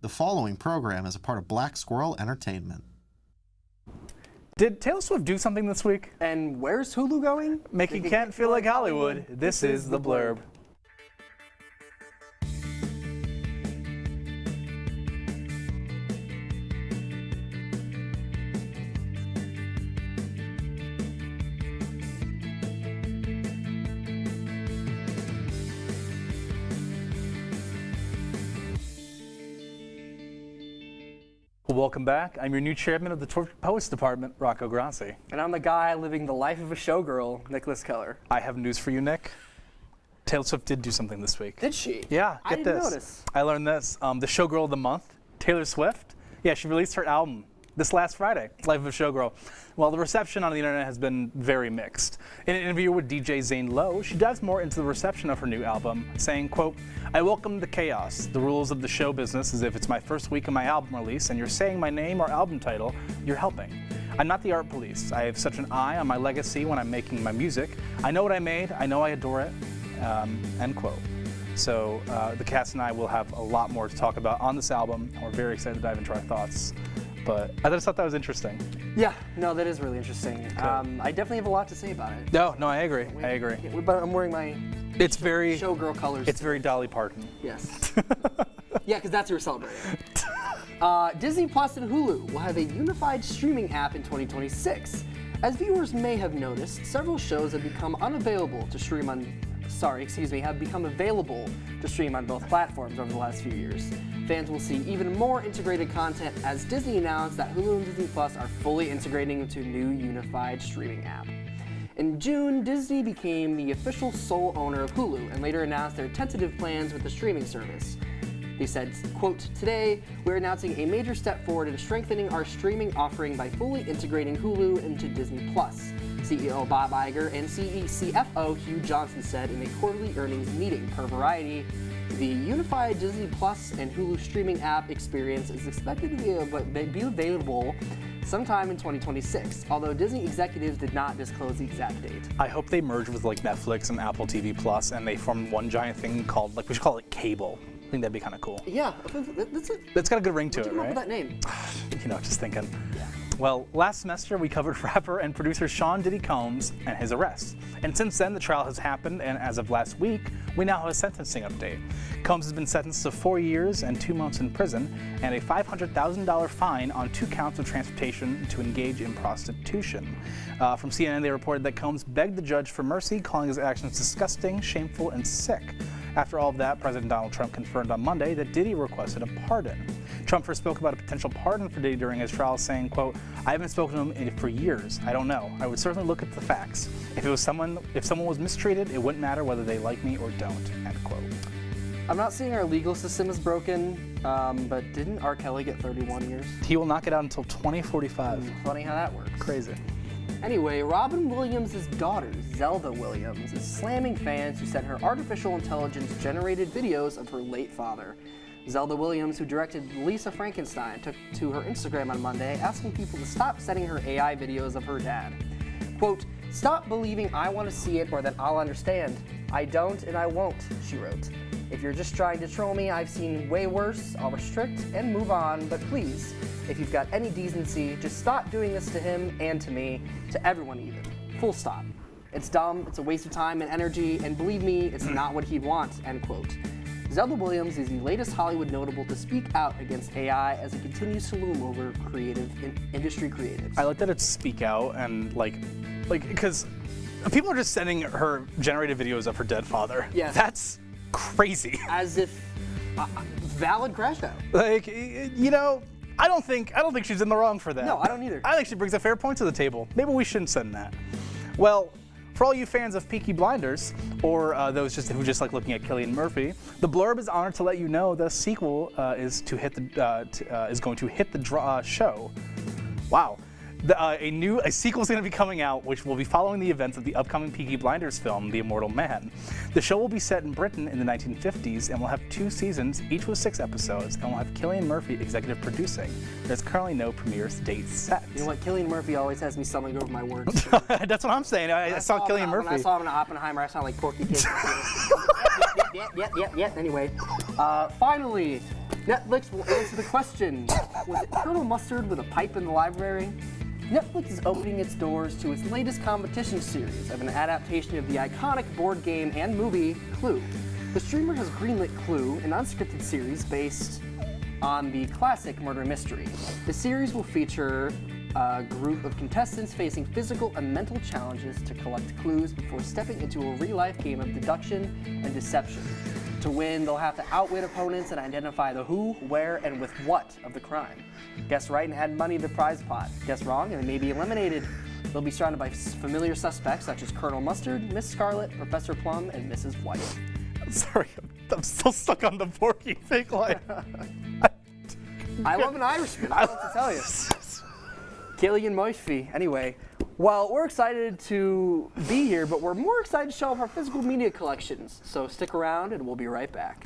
The following program is a part of Black Squirrel Entertainment. Did Taylor Swift do something this week? And where's Hulu going? Making Kent feel like Hollywood. This is The Blurb. Welcome back. I'm your new chairman of the Tortured Poets Department, Rocco Grassi. And I'm the guy living the life of a showgirl, Nicholas Keller. I have news for you, Nick. Taylor Swift did do something this week. Did she? Yeah, I get didn't this. notice. I learned this. The Showgirl of the Month, Taylor Swift. Yeah, she released her album this last Friday, Life of a Showgirl. Well, the reception on the internet has been very mixed. In an interview with DJ Zane Lowe, she dives more into the reception of her new album, saying, quote, "I welcome the chaos, the rules of the show business as if it's my first week of my album release and you're saying my name or album title, you're helping. I'm not the art police. I have such an eye on my legacy when I'm making my music. I know what I made, I know I adore it," end quote. So the cast and I will have a lot more to talk about on this album. We're very excited to dive into our thoughts. But I just thought that was interesting. Yeah, no, that is really interesting. I definitely have a lot to say about it. No, I agree. I agree. Yeah, but I'm wearing my showgirl colors. It's very Dolly Parton. Yes. Yeah, because that's who we're celebrating. Disney Plus and Hulu will have a unified streaming app in 2026. As viewers may have noticed, several shows have become available to stream on both platforms over the last few years. Fans will see even more integrated content as Disney announced that Hulu and Disney Plus are fully integrating into a new unified streaming app. In June, Disney became the official sole owner of Hulu and later announced their tentative plans with the streaming service. They said, quote, "Today, we're announcing a major step forward in strengthening our streaming offering by fully integrating Hulu into Disney Plus," CEO Bob Iger and CFO Hugh Johnson said in a quarterly earnings meeting. Per Variety, the unified Disney Plus and Hulu streaming app experience is expected to be available sometime in 2026, although Disney executives did not disclose the exact date. I hope they merge with like Netflix and Apple TV Plus and they form one giant thing called, like, we should call it cable. I think that'd be kind of cool. Yeah, that's got a good ring to it, right? That name? Just thinking. Yeah. Well, last semester we covered rapper and producer Sean Diddy Combs and his arrest. And since then, the trial has happened, and as of last week, we now have a sentencing update. Combs has been sentenced to 4 years and 2 months in prison and a $500,000 fine on 2 counts of transportation to engage in prostitution. From CNN, they reported that Combs begged the judge for mercy, calling his actions disgusting, shameful, and sick. After all of that, President Donald Trump confirmed on Monday that Diddy requested a pardon. Trump first spoke about a potential pardon for Diddy during his trial, saying, quote, "I haven't spoken to him for years. I don't know. I would certainly look at the facts. If someone was mistreated, it wouldn't matter whether they like me or don't," end quote. I'm not saying our legal system is broken, but didn't R. Kelly get 31 years? He will not get out until 2045. Funny how that works. Crazy. Anyway, Robin Williams' daughter, Zelda Williams, is slamming fans who sent her artificial intelligence-generated videos of her late father. Zelda Williams, who directed Lisa Frankenstein, took to her Instagram on Monday, asking people to stop sending her AI videos of her dad. Quote, "Stop believing I want to see it or that I'll understand. I don't and I won't," she wrote. "If you're just trying to troll me, I've seen way worse. I'll restrict and move on, but please, if you've got any decency, just stop doing this to him and to me, to everyone even. Full stop. It's dumb, it's a waste of time and energy, and believe me, it's not what he'd want," end quote. Zelda Williams is the latest Hollywood notable to speak out against AI as it continues to loom over industry creatives. I like that it's speak out and because people are just sending her generated videos of her dead father. Yeah. That's crazy. As if valid crash out. I don't think she's in the wrong for that. No, I don't either. I think she brings a fair point to the table. Maybe we shouldn't send that. Well, for all you fans of Peaky Blinders, or those who just like looking at Cillian Murphy, the Blurb is honored to let you know that a sequel is going to hit the show. Wow. A sequel is going to be coming out, which will be following the events of the upcoming Peaky Blinders film, The Immortal Man. The show will be set in Britain in the 1950s and will have 2 seasons, each with 6 episodes, and will have Cillian Murphy executive producing. There's currently no premiere date set. You know what? Cillian Murphy always has me stumbling over my words. That's what I'm saying. I saw Cillian Murphy. When I saw him in Oppenheimer, I sound like Porky Pig. Yep. Anyway, finally, Netflix will answer the question, was it Colonel Mustard with a pipe in the library? Netflix is opening its doors to its latest competition series of an adaptation of the iconic board game and movie Clue. The streamer has greenlit Clue, an unscripted series based on the classic murder mystery. The series will feature a group of contestants facing physical and mental challenges to collect clues before stepping into a real-life game of deduction and deception. To win, they'll have to outwit opponents and identify the who, where, and with what of the crime. Guess right and add money to the prize pot. Guess wrong and they may be eliminated. They'll be surrounded by familiar suspects such as Colonel Mustard, Miss Scarlet, Professor Plum, and Mrs. White. Sorry, I'm still stuck on the Porky thing. Like, I love an Irishman, I don't know what to tell you. Killian Murphy. Anyway, well, we're excited to be here, but we're more excited to show off our physical media collections. So stick around and we'll be right back.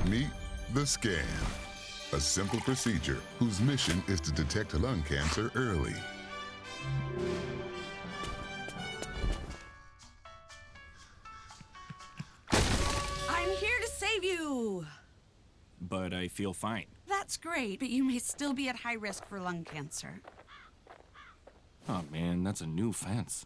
Meet the scan, a simple procedure whose mission is to detect lung cancer early. I'm here to save you! But I feel fine. That's great, but you may still be at high risk for lung cancer. Oh man, that's a new fence.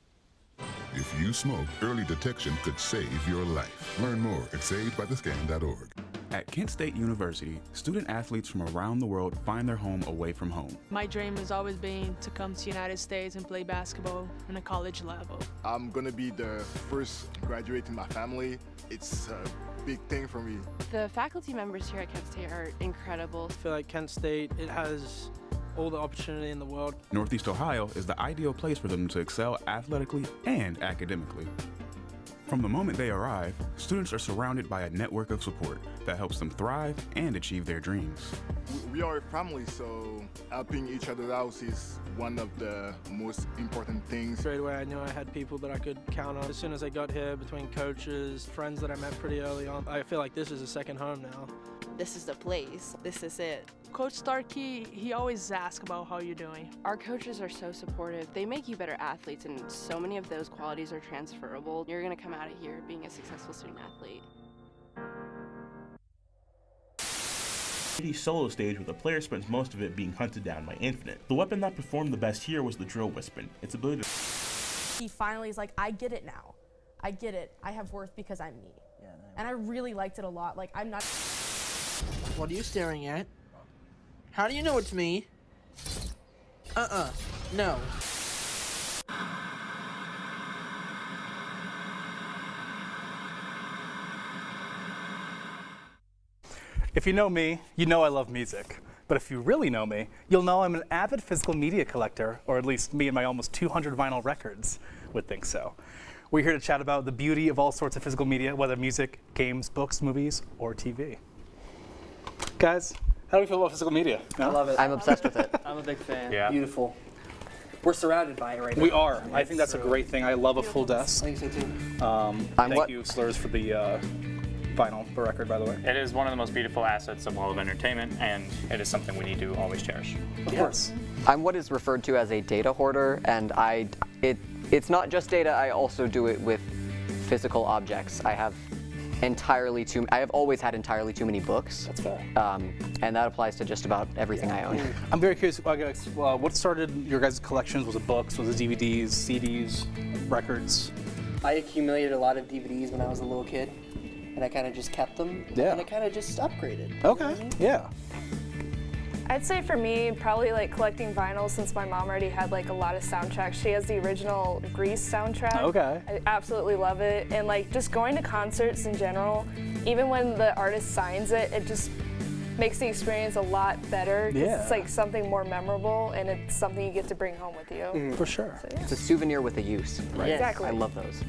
If you smoke, early detection could save your life. Learn more at savedbythescan.org. At Kent State University, student athletes from around the world find their home away from home. My dream has always been to come to the United States and play basketball on a college level. I'm gonna be the first graduate in my family. It's a big thing for me. The faculty members here at Kent State are incredible. I feel like Kent State, it has all the opportunity in the world. Northeast Ohio is the ideal place for them to excel athletically and academically. From the moment they arrive, students are surrounded by a network of support that helps them thrive and achieve their dreams. We are a family, so helping each other out is one of the most important things. Straight away, I knew I had people that I could count on. As soon as I got here, between coaches, friends that I met pretty early on, I feel like this is a second home now. This is the place. This is it. Coach Starkey, he always asks about how you're doing. Our coaches are so supportive. They make you better athletes, and so many of those qualities are transferable. You're going to come out of here being a successful student athlete. The solo stage where the player spends most of it being hunted down by Infinite. The weapon that performed the best here was the Drill Wispen. Its ability to... He finally is like, I get it now. I get it. I have worth because I'm me. Yeah, and I really liked it a lot. Like, I'm not... What are you staring at? How do you know it's me? No. If you know me, you know I love music. But if you really know me, you'll know I'm an avid physical media collector, or at least me and my almost 200 vinyl records would think so. We're here to chat about the beauty of all sorts of physical media, whether music, games, books, movies, or TV. Guys, how do we feel about physical media? I love it. I'm obsessed with it. I'm a big fan. Yeah. Beautiful. We're surrounded by it right now. We are. I think that's a great thing. I love a full desk. I think so too. Thank you, Slurs, for the vinyl record, by the way. It is one of the most beautiful assets of all of entertainment, and it is something we need to always cherish. Of course. I'm what is referred to as a data hoarder, and it's not just data. I also do it with physical objects. I have always had entirely too many books. That's fair. And that applies to just about everything I own. I'm very curious, what started your guys' collections? Was it books? Was it DVDs, CDs, records? I accumulated a lot of DVDs when I was a little kid. and I kind of just kept them, Yeah. and I kind of just upgraded. Okay. Yeah. I'd say for me, probably like collecting vinyl, since my mom already had like a lot of soundtracks. She has the original Grease soundtrack. Okay. I absolutely love it. And like just going to concerts in general, even when the artist signs it, it just makes the experience a lot better. 'Cause Yeah. it's like something more memorable, and it's something you get to bring home with you. For sure. So, yeah. It's a souvenir with a use. Right? Yes. Exactly. I love those.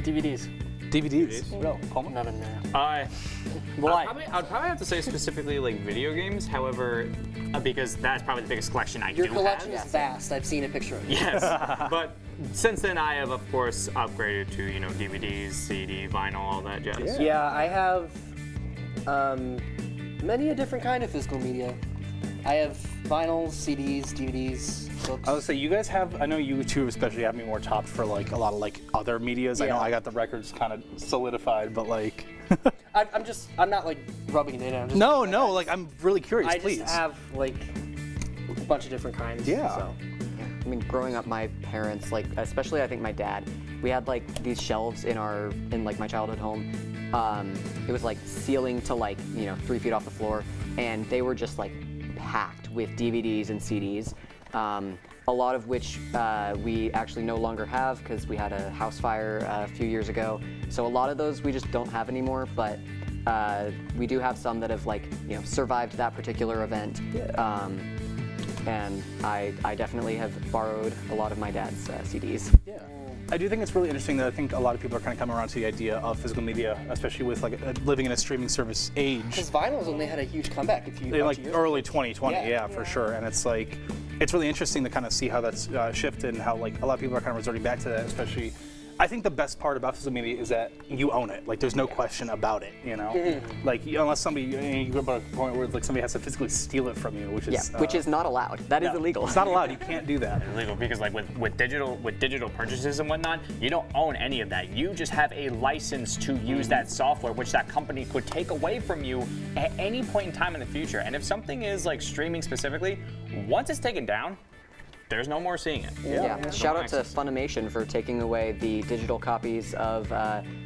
DVDs. DVDs. No, not in there. Why? I'd probably have to say specifically like video games. However, because that's probably the biggest collection I Your do collection have. is vast. I've seen a picture of it. Yes, but since then I have of course upgraded to DVDs, CD, vinyl, all that jazz. Yeah, I have many a different kind of physical media. I have vinyls, CDs, DVDs, books. I would say you guys have, I know you two especially have me more topped for like a lot of like other medias. I know Yeah. I got the records kind of solidified, but like. I'm not like rubbing it in. I'm just No, like I'm really curious, I please. just have like a bunch of different kinds. Yeah. So. I mean, growing up, my parents, like, especially I think my dad, we had like these shelves in like my childhood home. It was like ceiling to like 3 feet off the floor, and they were just like packed with DVDs and CDs. A lot of which we actually no longer have because we had a house fire a few years ago. So a lot of those we just don't have anymore, but we do have some that have survived that particular event. And I definitely have borrowed a lot of my dad's CDs. Yeah. I do think it's really interesting that I think a lot of people are kind of coming around to the idea of physical media, especially with like living in a streaming service age. Because vinyl's only had a huge comeback In like early 2020, yeah, for sure. And it's like, it's really interesting to kind of see how that's shifted and how like a lot of people are kind of resorting back to that, especially. I think the best part about physical media is that you own it. Like, there's no question about it, Like, unless somebody, you go to a point where like somebody has to physically steal it from you, which is which is not allowed. That is illegal. It's not allowed. You can't do that. It's illegal because like with digital purchases and whatnot, you don't own any of that. You just have a license to use that software, which that company could take away from you at any point in time in the future. And if something is like streaming specifically, once it's taken down, there's no more seeing it. Yeah. Shout out to Funimation for taking away the digital copies of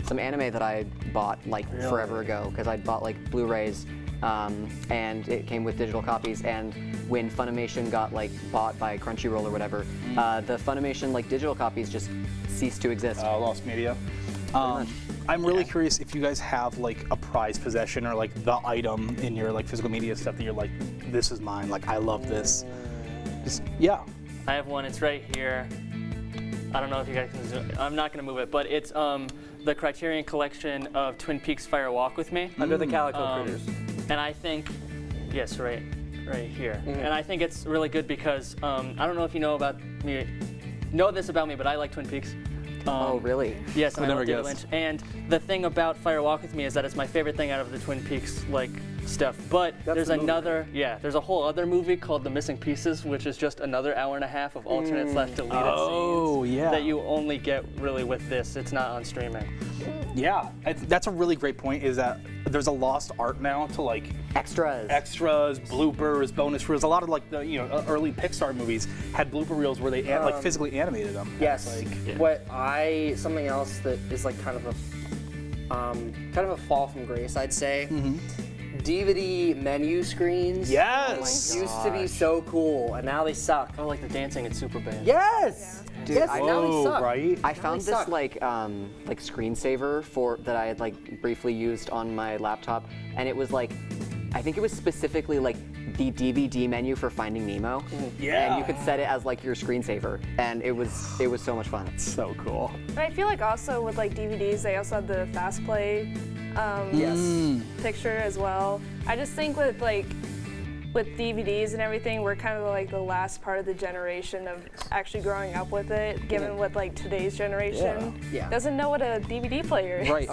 some anime that I bought like forever ago, because I bought like Blu-rays and it came with digital copies. And when Funimation got like bought by Crunchyroll or whatever, the Funimation like digital copies just ceased to exist. Lost media. I'm really curious if you guys have like a prized possession or like the item in your like physical media stuff that you're like, this is mine. Like I love this. Just, yeah. I have one. It's right here. I don't know if you guys can zoom. I'm not going to move it, but it's the Criterion collection of Twin Peaks Fire Walk with Me. Under the Calico Critters. And I think, yes, right here. And I think it's really good because I don't know if you know this about me, but I like Twin Peaks. Oh, really? Yes, and I never love David guessed. Lynch. And the thing about Fire Walk with Me is that it's my favorite thing out of the Twin Peaks like stuff. But there's another, there's a whole other movie called The Missing Pieces, which is just another hour and a half of alternate / deleted scenes that you only get really with this. It's not on streaming. Yeah, that's a really great point. Is that there's a lost art now to like extras, bloopers, bonus reels. A lot of like the early Pixar movies had blooper reels where they like physically animated them. Yes. Like, something else that is like kind of a fall from grace, I'd say. DVD menu screens. Yes. Used to be so cool, and now they suck. Oh, like the dancing in Superbad. Yes. Dude, yes. Now they suck. Right? I found this like screensaver that I had like briefly used on my laptop, and it was like, I think it was specifically like the DVD menu for Finding Nemo. Yeah. And you could set it as like your screensaver, and it was so much fun. It's so cool. And I feel like also with like DVDs, they also have the fast play picture as well. I just think with DVDs and everything, we're kind of like the last part of the generation of actually growing up with it, given what like today's generation doesn't know what a DVD player is. Right.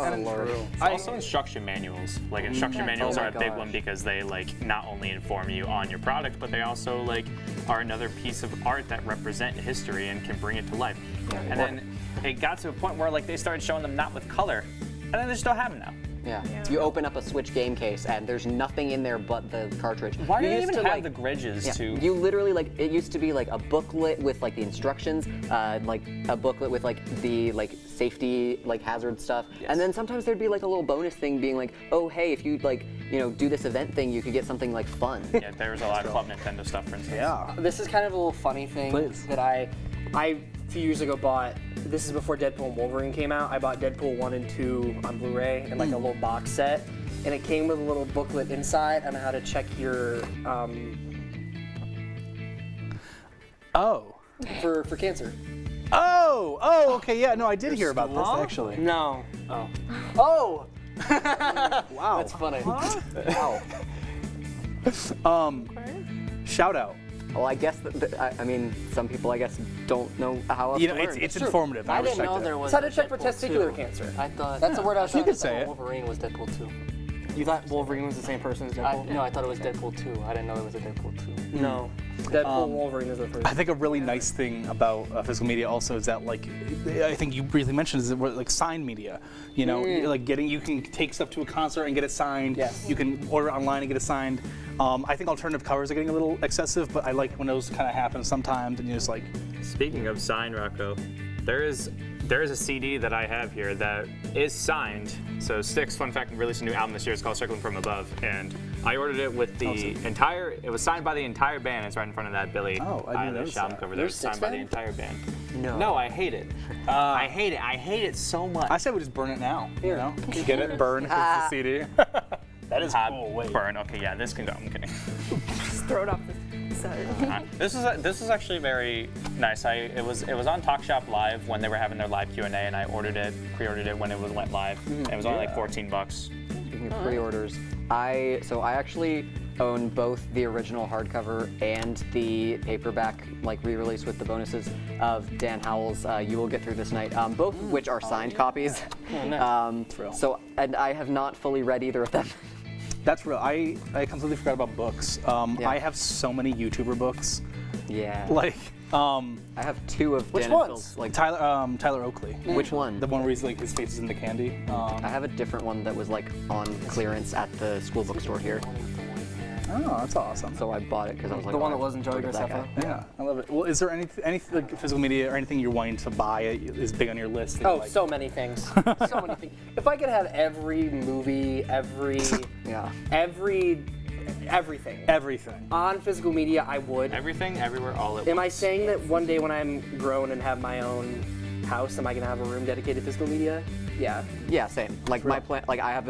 Also instruction manuals. Like instruction manuals are a big one because they like not only inform you on your product, but they also like are another piece of art that represent history and can bring it to life. And then it got to a point where like they started showing them not with color, and then they just don't have them now. Yeah. You open up a Switch game case and there's nothing in there but the cartridge. Why do You they used even to, have the gridges too? You literally it used to be like a booklet with like the instructions, like a booklet with like the safety hazard stuff, and then sometimes there'd be like a little bonus thing being like, oh hey, if you do this event thing, you could get something like fun. Yeah, there was a lot of Club Nintendo stuff, for instance. Yeah. This is kind of a little funny thing that I a few years ago bought. This is before Deadpool and Wolverine came out. I bought Deadpool 1 and 2 on Blu-ray in like a little box set, and it came with a little booklet inside on how to check your for cancer. Oh, okay, yeah, no, I did hear about this actually. No. Oh. Wow. That's funny. Wow. Shout out. Well, I guess I mean, some people I guess don't know how else to learn. It's informative. I didn't know there was. It's how to check for Deadpool testicular 2. cancer. I thought That's the word I was You trying could to say it. Wolverine was Deadpool 2. You thought Wolverine was the same person as Deadpool? No, I thought it was Deadpool 2. I didn't know it was a Deadpool 2. No. Deadpool and Wolverine is the first. I think a really nice thing about physical media also is that I think you briefly mentioned is that we're signed media. You know, you can take stuff to a concert and get it signed. Yes. You can order online and get it signed. I think alternative covers are getting a little excessive, but I like when those kind of happen sometimes, and you're just like. Speaking of signed, Rocco, there is a CD that I have here that is signed. So Styx, fun fact, released a new album this year. It's called Circling From Above, and I ordered it with the entire. It was signed by the entire band. It's right in front of that Billy Eilish album cover. There, it's signed by the entire band. No, I hate it. I hate it. I hate it so much. I say we just burn it now. You know, get it, burn it's the CD. That is cool. Wait. Burn. Okay, yeah, this can go. I'm kidding. Just throw it off the side. This is actually very nice. It was on Talk Shop Live when they were having their live Q&A, and I pre-ordered it when it went live. And it was only like $14. Speaking of pre-orders, I actually own both the original hardcover and the paperback re-release with the bonuses of Dan Howell's You Will Get Through This Night, both of which are signed copies. That's real. So, and I have not fully read either of them. That's real. I completely forgot about books. I have so many YouTuber books. Yeah. I have 2 of which Dan ones? Phil's, Tyler Oakley. Which one? The one where his face is in the candy. I have a different one that was on clearance at the school bookstore here. Oh, that's awesome. So I bought it because I was like, the one that wasn't Joey Graceffa. Yeah, I love it. Well, is there any physical media or anything you're wanting to buy is big on your list? Oh, so many things. So many things. If I could have every movie, everything on physical media, I would. Everything, everywhere, all at once. Am I saying that one day when I'm grown and have my own house, am I gonna have a room dedicated to physical media? Yeah. Yeah, same. My plan. I have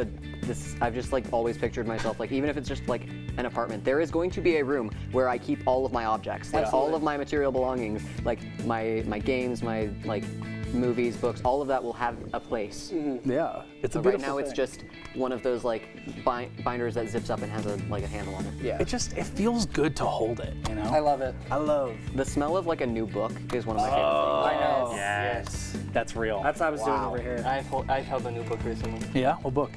I've just always pictured myself even if it's just an apartment, there is going to be a room where I keep all of my objects, all of my material belongings, my games, my movies, books, all of that will have a place. Yeah, it's a beautiful right now thing. it's just one of those binders that zips up and has a handle on it. Yeah. It feels good to hold it, you know? I love it. I love the smell of a new book is one of my favorite things. I know. Yes. That's real. That's what I was doing over here. I've held a new book recently. Yeah, what book?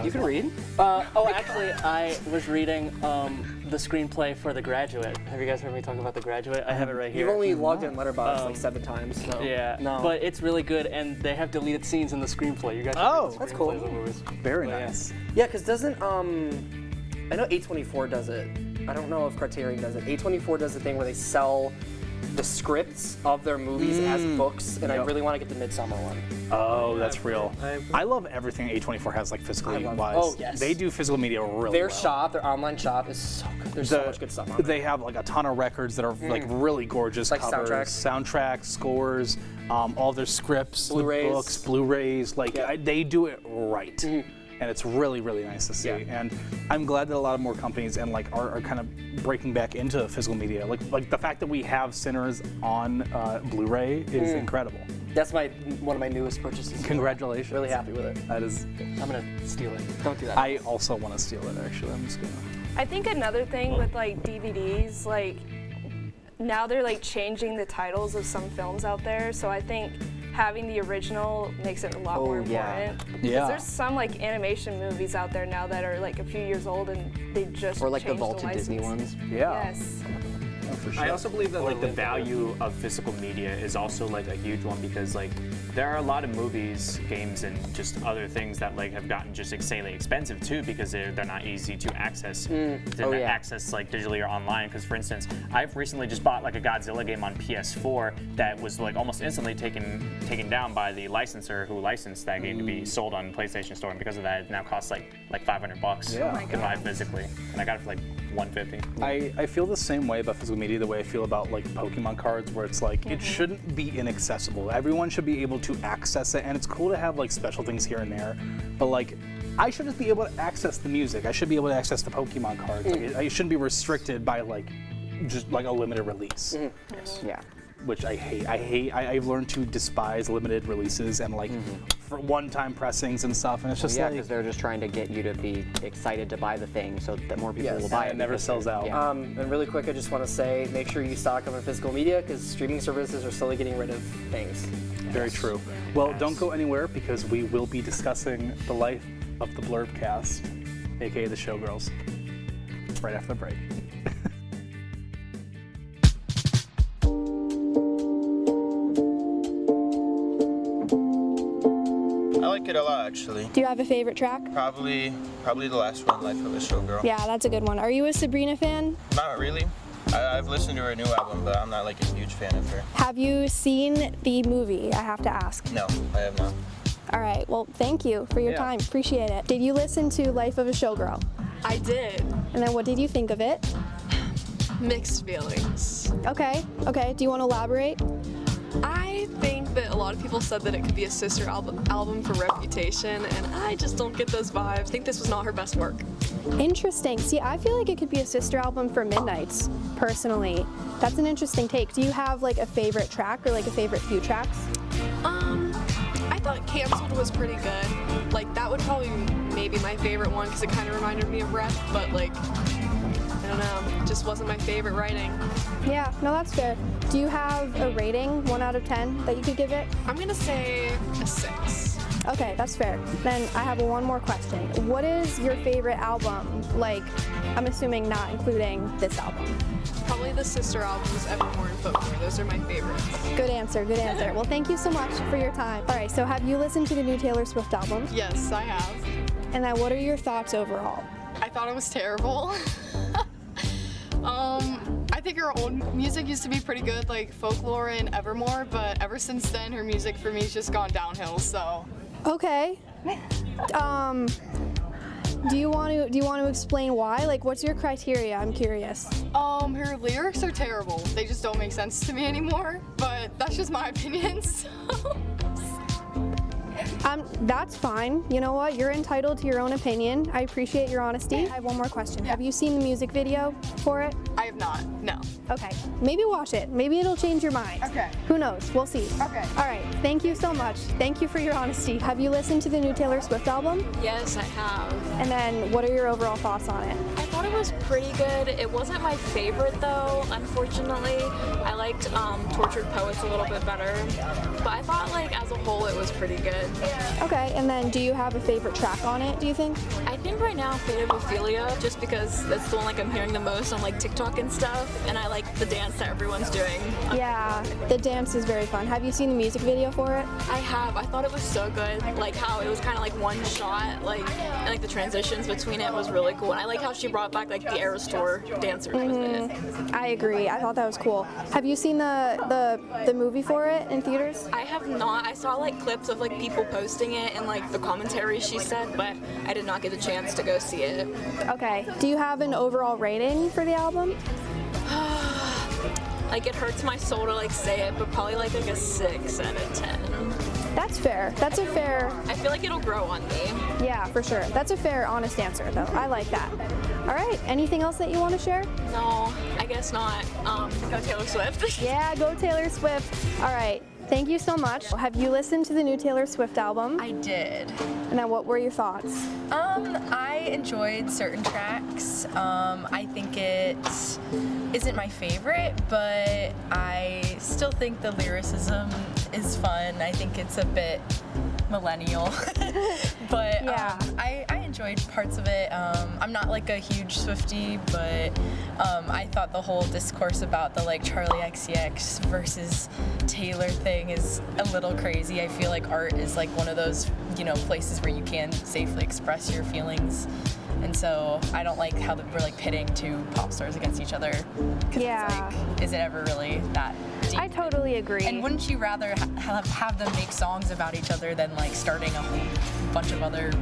You can read? Actually, I was reading the screenplay for The Graduate. Have you guys heard me talk about The Graduate? I have it right here. You've only logged in Letterboxd 7 times. So. Yeah, but it's really good, and they have deleted scenes in the screenplay. You guys Oh, that's cool. of the movies. Very nice. Yeah, because doesn't I know A24 does it. I don't know if Criterion does it. A24 does the thing where they sell the scripts of their movies as books, and I really want to get the Midsummer one. Oh, that's real. I love everything A24 has physically wise. Oh, yes. They do physical media really Their well. shop, their online shop is so good. There's so much good stuff on there. They have a ton of records that are really gorgeous covers. Soundtracks, scores, all their scripts, Blu-rays. books, Blu-rays. They do it right. And it's really, really nice to see. And I'm glad that a lot of more companies are kind of breaking back into physical media. Like the fact that we have Sinners on Blu-ray is incredible. That's one of my newest purchases. Congratulations. Really happy with it. That is. I'm gonna steal it. Don't do that. I also want to steal it. Actually, I'm just gonna. I think another thing with DVDs, now they're changing the titles of some films out there. So I think having the original makes it a lot more important. Yeah. There's some animation movies out there now that are a few years old and they just or changed the vaulted license. Disney ones. Yeah. Yes. for sure. I also believe that like the value of physical media is also like a huge one because like there are a lot of movies, games, and just other things that like have gotten just insanely expensive too because they're not easy to access. Access like digitally or online. Because for instance, I've recently just bought like a Godzilla game on PS4 that was like almost instantly taken down by the licensor who licensed that game to be sold on PlayStation Store, and because of that, it now costs like $500 to buy physically, and I got it for like $150. I feel the same way about physical media the way I feel about like Pokemon cards, where it's like it shouldn't be inaccessible. Everyone should be able to access it, and it's cool to have like special things here and there, but like I should just be able to access the music. I should be able to access the Pokemon cards. Like, I shouldn't be restricted by like just like a limited release. Yes. Yeah. Which I hate. I've learned to despise limited releases and like for one-time pressings and stuff. And it's just because they're just trying to get you to be excited to buy the thing, so that more people will buy it. It never sells out. Yeah. And really quick, I just want to say, make sure you stock up on physical media because streaming services are slowly getting rid of things. Very true. Well, don't go anywhere because we will be discussing the life of the Blurb cast, aka the Showgirls, right after the break. I like it a lot, actually. Do you have a favorite track? Probably the last one, Life of a Showgirl. Yeah, that's a good one. Are you a Sabrina fan? Not really. I've listened to her new album, but I'm not like a huge fan of her. Have you seen the movie? I have to ask. No, I have not. All right, well, thank you for your time. Appreciate it. Did you listen to Life of a Showgirl? I did. And then what did you think of it? Mixed feelings. Okay. Do you want to elaborate? I think that a lot of people said that it could be a sister album for Reputation, and I just don't get those vibes. I think this was not her best work. Interesting. See, I feel like it could be a sister album for Midnights, personally. That's an interesting take. Do you have like a favorite track or like a favorite few tracks? I thought Cancelled was pretty good. Like, that would probably maybe my favorite one because it kind of reminded me of Rep, but like, I don't know, it just wasn't my favorite writing. Yeah, no, that's fair. Do you have a rating, 1 out of 10, that you could give it? I'm gonna say a 6. Okay, that's fair. Then I have one more question. What is your favorite album? Like, I'm assuming not including this album. Probably the sister albums, Evermore and Folklore. Those are my favorites. Good answer. Well, thank you so much for your time. All right, so have you listened to the new Taylor Swift album? Yes, I have. And then what are your thoughts overall? I thought it was terrible. I think her old music used to be pretty good, like Folklore and Evermore, but ever since then, her music for me has just gone downhill, so. Okay. Do you want to explain why? Like, what's your criteria? I'm curious. Her lyrics are terrible. They just don't make sense to me anymore, but that's just my opinion, so. That's fine. You know what? You're entitled to your own opinion. I appreciate your honesty. I have one more question. Have you seen the music video for it? I have not, no. Okay. Maybe watch it. Maybe it'll change your mind. Okay. Who knows? We'll see. Okay. All right. Thank you so much. Thank you for your honesty. Have you listened to the new Taylor Swift album? Yes, I have. And then what are your overall thoughts on it? I thought it was pretty good. It wasn't my favorite though, unfortunately. I liked Tortured Poets a little bit better. But I thought like as a whole it was pretty good. Okay, and then do you have a favorite track on it, do you think? I think right now Fate of Ophelia, just because that's the one like I'm hearing the most on like TikTok and stuff, and I like the dance that everyone's doing. Yeah, the dance is very fun. Have you seen the music video for it? I have. I thought it was so good. Like how it was kind of like one shot, like and like the transitions between it was really cool. And I like how she brought back like the Eras Tour dancers with it. I agree. I thought that was cool. Have you seen the movie for it in theaters? I have not. I saw like clips of like people posting it and like the commentary she said, but I did not get a chance to go see it. Okay. Do you have an overall rating for the album? Like it hurts my soul to like say it, but probably like a 6 out of 10. That's fair. That's a fair. I feel like it'll grow on me. Yeah, for sure. That's a fair, honest answer, though. I like that. All right. Anything else that you want to share? No, I guess not. Go Taylor Swift. Yeah, go Taylor Swift. All right. Thank you so much. Have you listened to the new Taylor Swift album? I did. And then what were your thoughts? I enjoyed certain tracks. I think it isn't my favorite, but I still think the lyricism is fun. I think it's a bit millennial. But Yeah. I enjoyed parts of it. I'm not like a huge Swiftie, but I thought the whole discourse about the like Charlie XCX versus Taylor thing is a little crazy. I feel like art is like one of those, you know, places where you can safely express your feelings. And so I don't like how we're like pitting two pop stars against each other. Yeah. It's like, is it ever really that deep? I totally agree. And wouldn't you rather have them make songs about each other than like starting a whole bunch of other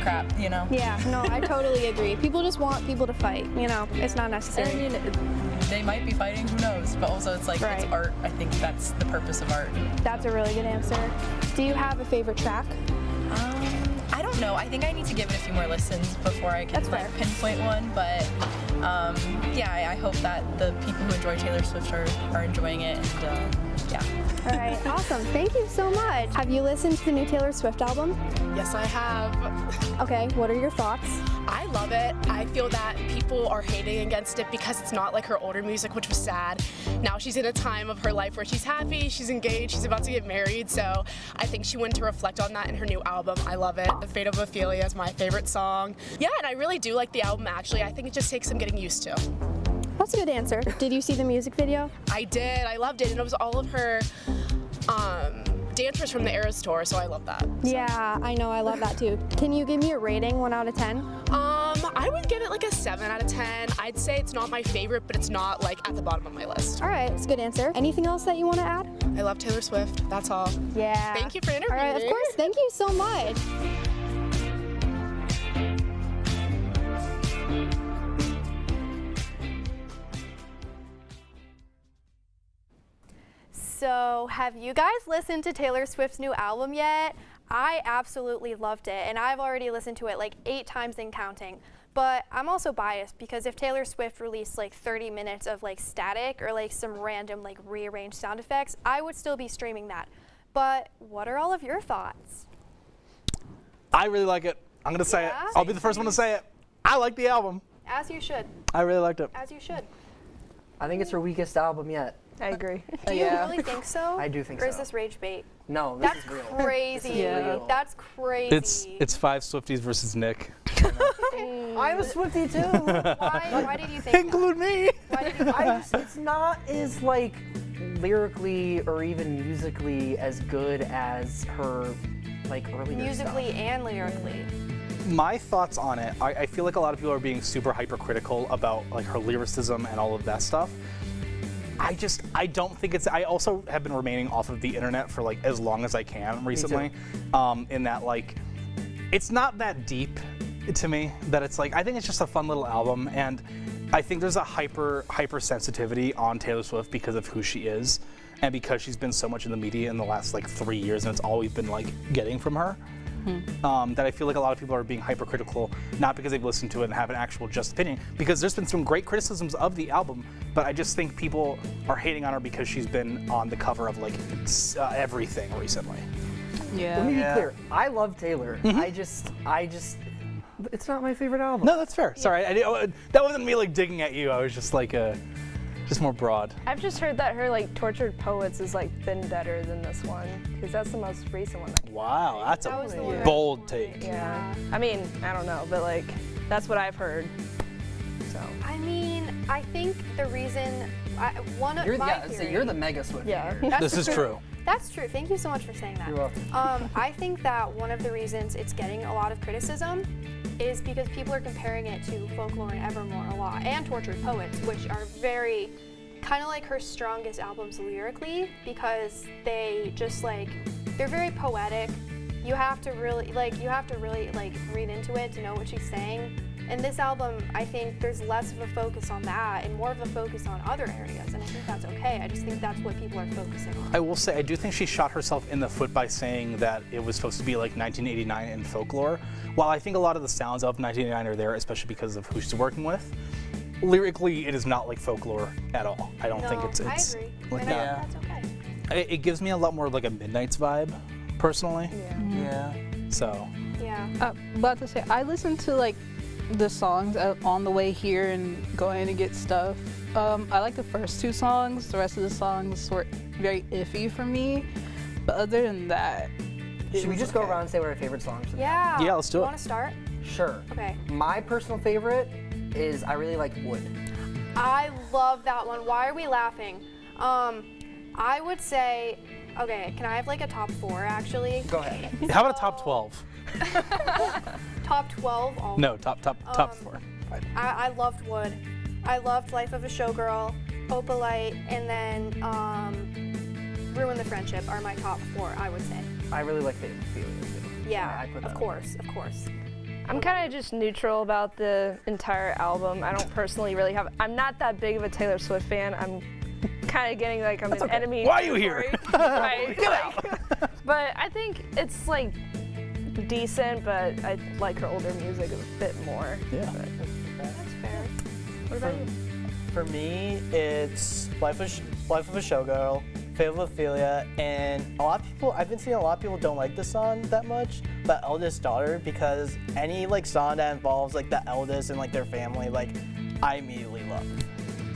crap, you know? Yeah, no, I totally agree. People just want people to fight, you know, it's not necessary. I mean, they might be fighting, who knows? But also it's like, it's art. I think that's the purpose of art. That's a really good answer. Do you have a favorite track? I don't know. I think I need to give it a few more listens before I can like, pinpoint one. But yeah, I hope that the people who enjoy Taylor Swift are enjoying it. And yeah. All right, awesome. Thank you so much. Have you listened to the new Taylor Swift album? Yes, I have. Okay, what are your thoughts? I love it. I feel that people are hating against it because it's not like her older music, which was sad. Now she's in a time of her life where she's happy, she's engaged, she's about to get married, so I think she went to reflect on that in her new album. I love it. The Fate of Ophelia is my favorite song. Yeah, and I really do like the album, actually. I think it just takes some getting used to. That's a good answer. Did you see the music video? I did. I loved it, and it was all of her dancers from the Eras Tour, so I love that. Yeah, I know. I love that too. Can you give me a rating, 1 out of 10? I would give it like a 7 out of 10. I'd say it's not my favorite, but it's not like at the bottom of my list. All right, that's a good answer. Anything else that you want to add? I love Taylor Swift. That's all. Yeah. Thank you for interviewing me. All right, of course. Thank you so much. So, have you guys listened to Taylor Swift's new album yet? I absolutely loved it, and I've already listened to it like 8 times and counting. But I'm also biased because if Taylor Swift released like 30 minutes of like static or like some random like rearranged sound effects, I would still be streaming that. But what are all of your thoughts? I really like it. I'm gonna say it. I'll be the first one to say it. I like the album. As you should. I really liked it. As you should. I think it's her weakest album yet. I agree. Do you really think so? I do think so. Or is this rage bait? No, this is real. Crazy. This is real. That's crazy. It's 5 Swifties versus Nick. I'm a Swiftie too. Why did you think Include me. Why did you it's not as like lyrically or even musically as good as her like earlier musically stuff. and lyrically? My thoughts on it, I feel like a lot of people are being super hypercritical about like her lyricism and all of that stuff. I don't think it's, I also have been remaining off of the internet for like as long as I can recently, in that like, it's not that deep to me, that it's like, I think it's just a fun little album, and I think there's a hyper sensitivity on Taylor Swift because of who she is, and because she's been so much in the media in the last like 3 years, and it's all we've been like getting from her. That I feel like a lot of people are being hypercritical, not because they've listened to it and have an actual just opinion, because there's been some great criticisms of the album, but I just think people are hating on her because she's been on the cover of like everything recently. Yeah. Let me be clear. I love Taylor. I just, it's not my favorite album. No, that's fair. Sorry, that wasn't me like digging at you. I was just like just more broad. I've just heard that her like Tortured Poets has like been better than this one, because that's the most recent one. Wow, that's a bold take. Yeah. I mean, I don't know, but like that's what I've heard. So. I mean, I think the reason one of my theory. So you're the mega Swiftie. Yeah. This is true. That's true. Thank you so much for saying that. You're welcome. I think that one of the reasons it's getting a lot of criticism is because people are comparing it to Folklore and Evermore a lot, and Tortured Poets, which are very kind of like her strongest albums lyrically, because they just like, they're very poetic. You have to really read into it to know what she's saying. And this album, I think there's less of a focus on that and more of a focus on other areas, and I think that's okay. I just think that's what people are focusing on. I will say, I do think she shot herself in the foot by saying that it was supposed to be like 1989 in Folklore. While I think a lot of the sounds of 1989 are there, especially because of who she's working with, lyrically it is not like Folklore at all. I don't think it's I agree. like and that. That's okay. It gives me a lot more like a Midnight's vibe, personally. Yeah. So. Yeah. About to say, I listened to like the songs on the way here and going to get stuff. I like the first 2 songs. The rest of the songs were very iffy for me. But other than that, Should we just go around and say what our favorite songs are? Yeah. Yeah, let's do it. Want to start? Sure. Okay. My personal favorite is I really like Wood. I love that one. Why are we laughing? I would say, okay, can I have like a top 4 actually? Go ahead. How about a top 12? Top 12? Oh. No, top 4. I loved Wood. I loved Life of a Showgirl, Opalite, and then Ruin the Friendship are my top 4, I would say. I really like Fate of Ophelia too. Yeah, I put that of course, of course. I'm kind of just neutral about the entire album. I don't personally really have. I'm not that big of a Taylor Swift fan. I'm kind of getting like I'm an enemy. Why are you here? Right. Get out. But I think it's like decent, but I like her older music a bit more. Yeah. That's fair. What about you? For me, it's Life of a Showgirl, Fate of Ophelia, and a lot of people, I've been seeing a lot of people don't like this song that much, but Eldest Daughter, because any like song that involves like the eldest and like their family, like I immediately love.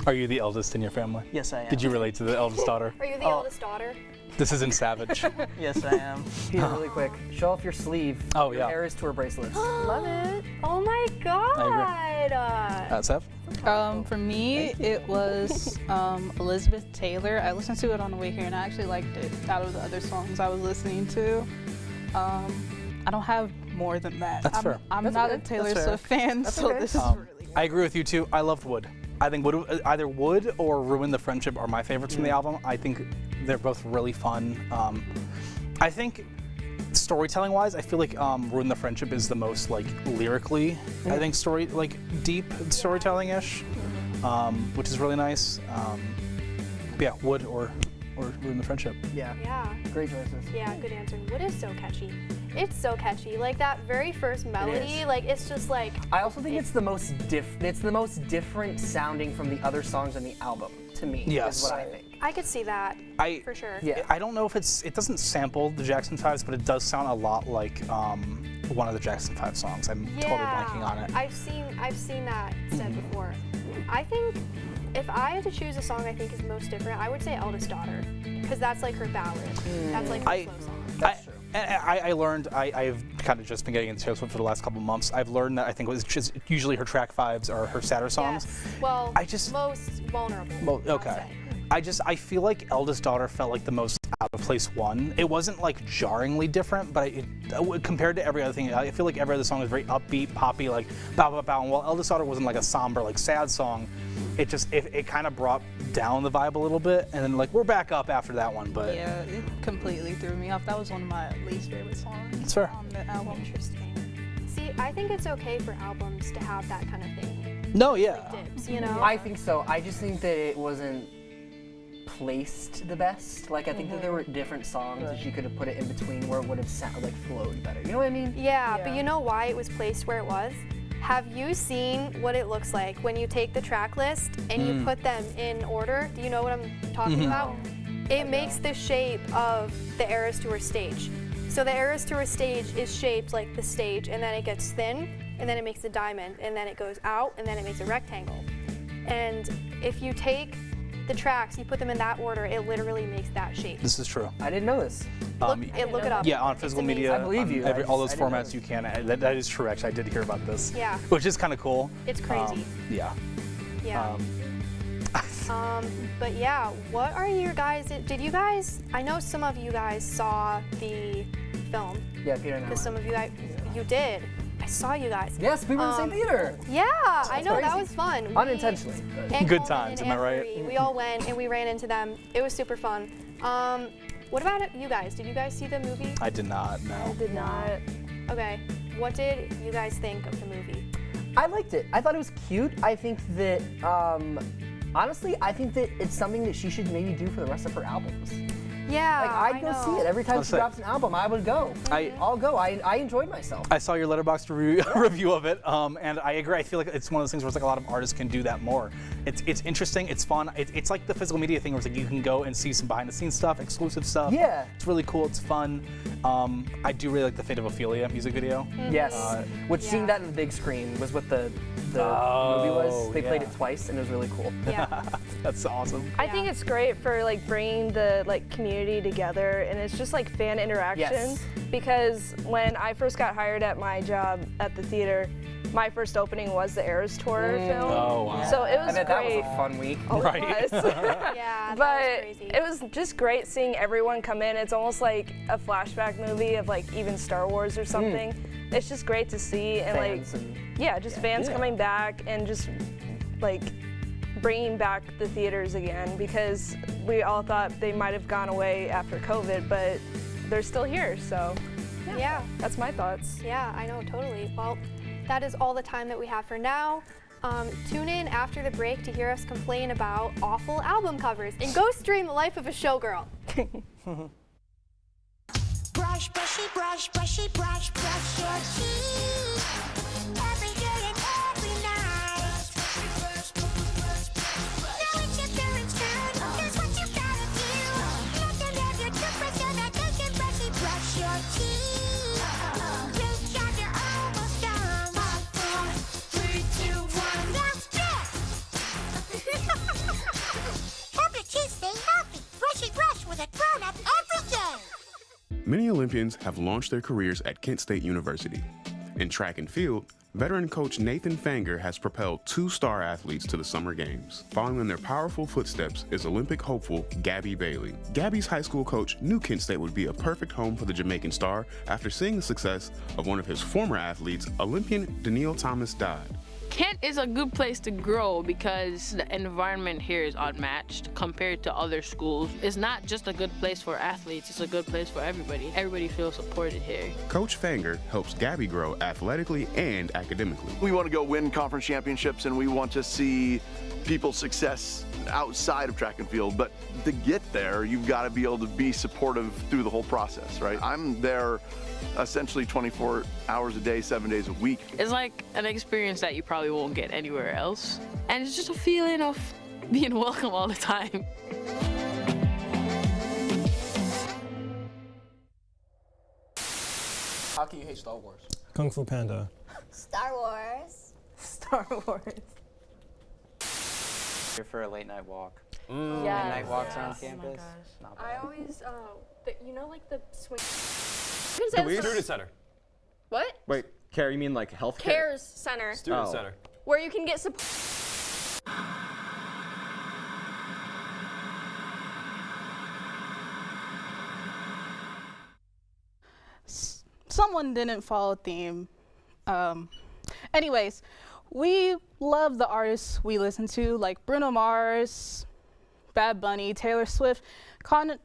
Are you the eldest in your family? Yes, I am. Did you relate to the eldest daughter? Are you the eldest daughter? This isn't Savage. Yes, I am. Peter, really quick, show off your sleeve. Oh, your yeah. Eras Tour bracelets. Love it. Oh my god. Sev? For me, it was Elizabeth Taylor. I listened to it on the way here, and I actually liked it out of the other songs I was listening to. I don't have more than that. That's fair. I'm not a Taylor Swift fan, so this is really I agree with you too. I loved Wood. I think either Wood or Ruin the Friendship are my favorites from the album. I think they're both really fun. I think storytelling-wise, I feel like Ruin the Friendship is the most like lyrically, I think deep storytelling-ish, which is really nice. Yeah, Wood or Ruin the Friendship. Yeah. Yeah. Great choices. Yeah, good answer. Wood is so catchy. It's so catchy. Like that very first melody, like it's just like. I also think it's the most different sounding from the other songs on the album. To me, Yes. is what I think. I could see that. For sure. Yeah. I don't know if it doesn't sample the Jackson 5s, but it does sound a lot like one of the Jackson 5 songs. I'm totally blanking on it. I've seen that said before. I think if I had to choose a song I think is most different, I would say Eldest Daughter, because that's like her ballad. That's like her slow song. That's true. I learned, I've kind of just been getting into Taylor Swift for the last couple of months. I've learned that I think it was just usually her track 5s are her sadder songs. Yes. Well, most vulnerable. Okay. I feel like Eldest Daughter felt like the most out of place one. It wasn't like jarringly different, but compared to every other thing, I feel like every other song was very upbeat, poppy, like bow bow bow. And while Eldest Daughter wasn't like a somber, like sad song, it kind of brought down the vibe a little bit, and then like we're back up after that one. But yeah, it completely threw me off. That was one of my least favorite songs That's fair. on the album. Interesting. See, I think it's okay for albums to have that kind of thing. No, yeah. Like dips, you know? I think so. I just think that it wasn't placed the best. Like I think that there were different songs that you could have put it in between where it would have flowed better. You know what I mean? Yeah, but you know why it was placed where it was? Have you seen what it looks like when you take the track list and you put them in order? Do you know what I'm talking about? It makes the shape of the Eras Tour stage. So the Eras Tour stage is shaped like the stage, and then it gets thin, and then it makes a diamond, and then it goes out, and then it makes a rectangle. And if you take the tracks, you put them in that order, it literally makes that shape. This is true. I didn't know this. Look it up. Yeah, on physical media, I believe you. all those formats you can. That is true. Actually, I did hear about this. Yeah. Which is kind of cool. It's crazy. Yeah. Yeah. But yeah, what are your guys? Did you guys? I know some of you guys saw the film. Yeah, Peter and I. Because some of you guys, you did. I saw you guys. Yes, we were in the same theater. Yeah, I know, that crazy. was fun. Unintentionally. And Good Coleman times, and am I right? Anne-Marie, we all went and we ran into them. It was super fun. What about you guys? Did you guys see the movie? I did not. I No. did not. Okay. What did you guys think of the movie? I liked it. I thought it was cute. I think that, honestly, I think that it's something that she should maybe do for the rest of her albums. Yeah, Like, I'd go see it. Every time Let's she say- drops an album, I would go. I'll go. I enjoyed myself. I saw your Letterboxd review of it, and I agree. I feel like it's one of those things where it's like a lot of artists can do that more. It's interesting. It's fun. It's like the physical media thing where it's like you can go and see some behind the scenes stuff, exclusive stuff. Yeah. It's really cool. It's fun. I do really like the Fate of Ophelia music video. Yes. Which seeing that on the big screen was what the movie was. They played it twice, and it was really cool. Yeah. That's awesome. I think it's great for like bringing the like community community together, and it's just like fan interaction. Yes. Because when I first got hired at my job at the theater, my first opening was the Eras Tour film. Oh, wow. So it was I bet great. that was a fun week. Oh, Right. It was. Yeah, that But was crazy. it was just great seeing everyone come in. It's almost like a flashback movie of like even Star Wars or something. It's just great to see and Fans like, and- yeah, just fans coming back and just like bringing back the theaters again, because we all thought they might have gone away after COVID, but they're still here. So Yeah. that's my thoughts. Yeah, I know, totally. Well, that is all the time that we have for now. Tune in after the break to hear us complain about awful album covers, and go stream The Life of a Showgirl. Brush, brushy, brush, brushy, brush, brush your teeth. Every day and every night. Now it's your parents' turn. Here's what you gotta do. Let them have your toothbrush so that they can brushy brush your teeth. Great job, you're almost done. 5, 4, 3, 2, 1. That's it. Help your teeth stay healthy. Brushy brush with a grown-up every day. Many Olympians have launched their careers at Kent State University. In track and field, veteran coach Nathan Fanger has propelled 2 star athletes to the Summer Games. Following in their powerful footsteps is Olympic hopeful Gabby Bailey. Gabby's high school coach knew Kent State would be a perfect home for the Jamaican star after seeing the success of one of his former athletes, Olympian Danielle Thomas Dodd. Kent is a good place to grow because the environment here is unmatched compared to other schools. It's not just a good place for athletes, it's a good place for everybody. Everybody feels supported here. Coach Fanger helps Gabby grow athletically and academically. We want to go win conference championships, and we want to see people's success outside of track and field. But to get there, you've got to be able to be supportive through the whole process, right? I'm there essentially 24 hours a day, 7 days a week. It's like an experience that you probably won't get anywhere else. And it's just a feeling of being welcome all the time. How can you hate Star Wars? Kung Fu Panda. Star Wars. Star Wars. Here for a late night walk. Yes. Night walks around Yes. campus. Not bad. I always, you know, like the swing. Student center. What? Wait, care, you mean like healthcare? CARES Center. Student center. Where you can get support. Someone didn't follow theme. Anyways, we love the artists we listen to, like Bruno Mars, Bad Bunny, Taylor Swift, Conan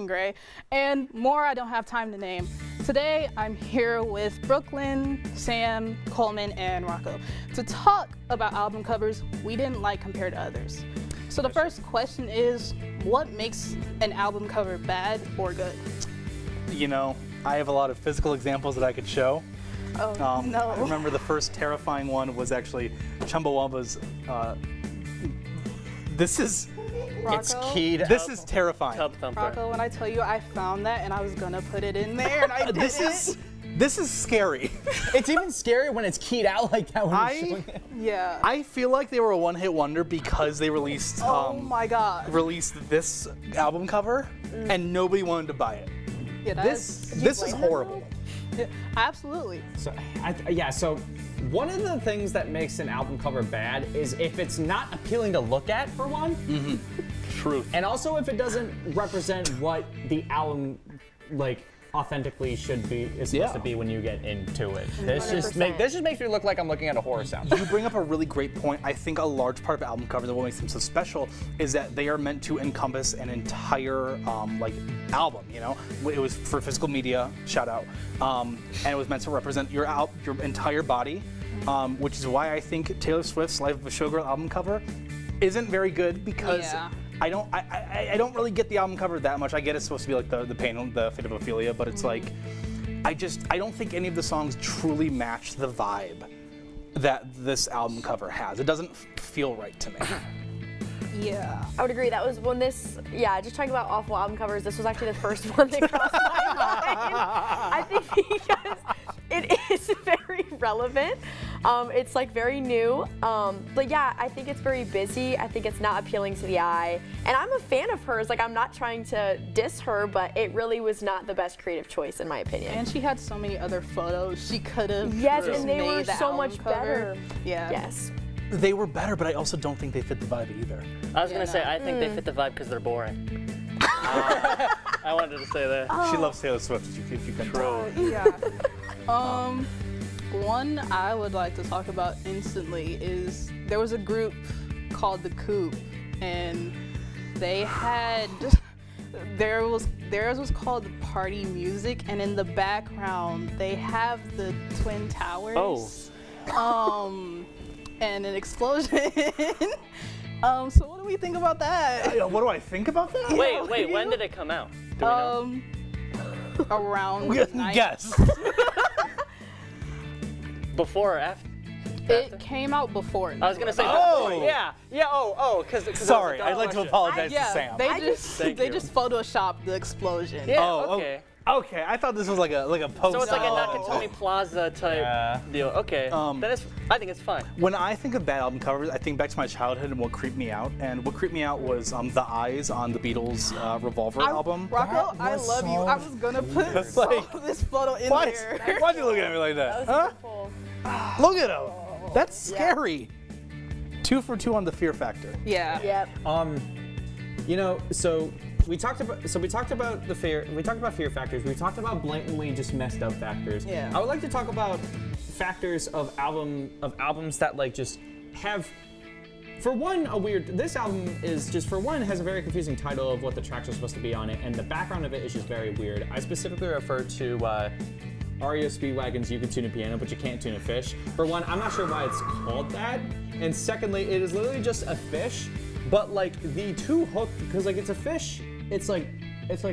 Gray, and more I don't have time to name. Today, I'm here with Brooklyn, Sam, Coleman, and Rocco to talk about album covers we didn't like compared to others. So the first question is, what makes an album cover bad or good? You know, I have a lot of physical examples that I could show. Oh, no. I remember the first terrifying one was actually Chumbawamba's. This is. Rocco? It's keyed. This is terrifying. Rocco, when I tell you I found that and I was gonna put it in there and I didn't. This is scary. It's even scarier when it's keyed out like that when you're showing it. Yeah. I feel like they were a one-hit wonder because they released. Oh my God. Released this album cover, and nobody wanted to buy it. Yeah, this is horrible. Yeah, absolutely. So one of the things that makes an album cover bad is if it's not appealing to look at, for one. Mm-hmm. Truth. And also if it doesn't represent what the album, like, authentically is supposed to be when you get into it. This just makes me look like I'm looking at a horror sound. You bring up a really great point. I think a large part of album covers that what makes them so special is that they are meant to encompass an entire album. You know, it was for physical media, shout out, and it was meant to represent your entire body, which is why I think Taylor Swift's "Life of a Showgirl" album cover isn't very good because. Yeah. I don't really get the album cover that much. I get it's supposed to be like the pain, the fate of Ophelia, but it's like, I don't think any of the songs truly match the vibe that this album cover has. It doesn't feel right to me. Yeah. I would agree. That was when just talking about awful album covers, this was actually the first one that crossed my mind. I think because it is very relevant. It's like very new, but yeah, I think it's very busy. I think it's not appealing to the eye, and I'm a fan of hers. Like, I'm not trying to diss her, but it really was not the best creative choice in my opinion. And she had so many other photos she could have. Yes, and they made were the so album much cover. better. Yeah. Yes. They were better, but I also don't think they fit the vibe either. I was gonna say I think they fit the vibe because they're boring. I wanted to say that. She loves Taylor Swift, if you can tell. Yeah. One I would like to talk about instantly is there was a group called The Coop, and they had theirs was called Party Music, and in the background they have the Twin Towers. And an explosion. So what do we think about that? What do I think about that? Wait, when did it come out? Do we know? Around Guess. Before or after? It came out before. I was gonna say Oh! before. Yeah. Because Sorry, I'd like to apologize to Sam. They just photoshopped the explosion. Yeah. Oh, okay. Okay, I thought this was like a post. So it's like a Nakatomi Plaza type deal. Okay. Then I think it's fine. When I think of bad album covers, I think back to my childhood and what creeped me out. And what creeped me out was the eyes on the Beatles' Revolver album. Rocco, I love you. I was gonna put this photo in there. Why'd you look at me like that? Huh? Look at him. That's scary. 2 for 2 on the fear factor. Yeah. Yep. You know, so we talked about the fear. We talked about fear factors. We talked about blatantly just messed up factors. Yeah. I would like to talk about factors of albums that like just have. For one, this album is just, for one, has a very confusing title of what the tracks are supposed to be on it, and the background of it is just very weird. I specifically refer to REO Speedwagon's You Can Tune a Piano, but You Can't Tune a Fish. For one, I'm not sure why it's called that, and secondly, it is literally just a fish, but like the two hook, because like it's a fish, it's like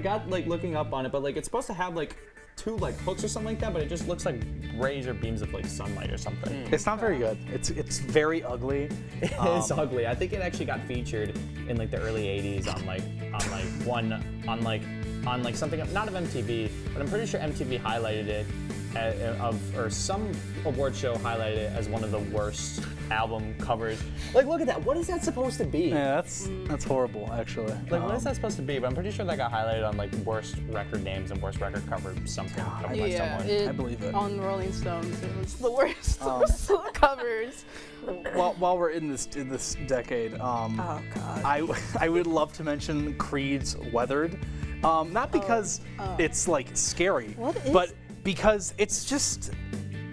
got like looking up on it, but like it's supposed to have like 2 like hooks or something like that, but it just looks like rays or beams of like sunlight or something. It's not very good. It's very ugly. It is ugly. I think it actually got featured in like the early '80s on something, not of MTV, but I'm pretty sure MTV highlighted it or some award show highlighted it as one of the worst album covers. Like, look at that. What is that supposed to be? Yeah, that's horrible, actually. Like, what is that supposed to be? But I'm pretty sure that got highlighted on like worst record names and worst record cover something covered by someone. I believe it. On Rolling Stones, it was the worst covers. While we're in this decade, oh God, I would love to mention Creed's Weathered, not because it's like scary, but because it's just